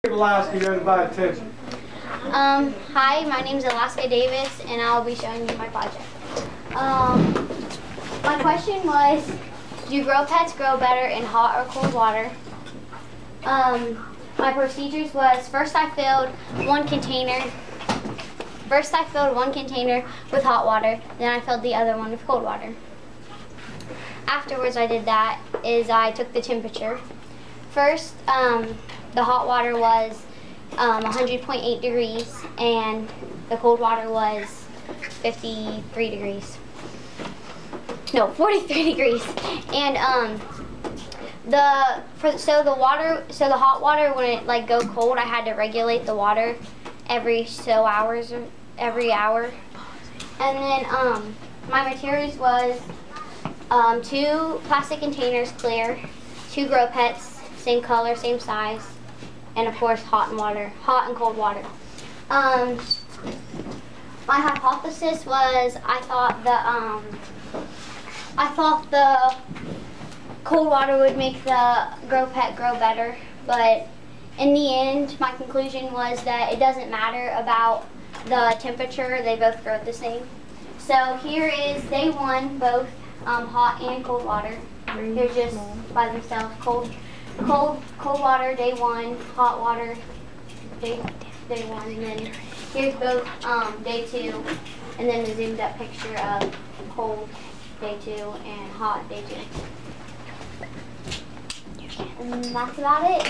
Alaska, you're invited attention. Hi, my name is Alaska Davis, and I'll be showing you my project. My question was, do grow pets grow better in hot or cold water? My procedures was, first I filled one container with hot water, then I filled the other one with cold water. Afterwards I did that is I took the temperature. First, the hot water was 100.8 degrees and the cold water was 53 degrees. No, 43 degrees. And the hot water, when it like go cold, I had to regulate the water every hour. And then my materials was 2 plastic containers clear, 2 grow pets, same color, same size, and of course hot and cold water. My hypothesis was I thought the cold water would make the grow pet grow better, but in the end my conclusion was that it doesn't matter about the temperature, they both grow the same. So here is day 1, both hot and cold water. They're just by themselves. Cold water day 1, hot water day 1, and then here's both day 2, and then a zoomed up picture of cold day 2 and hot day 2. And that's about it.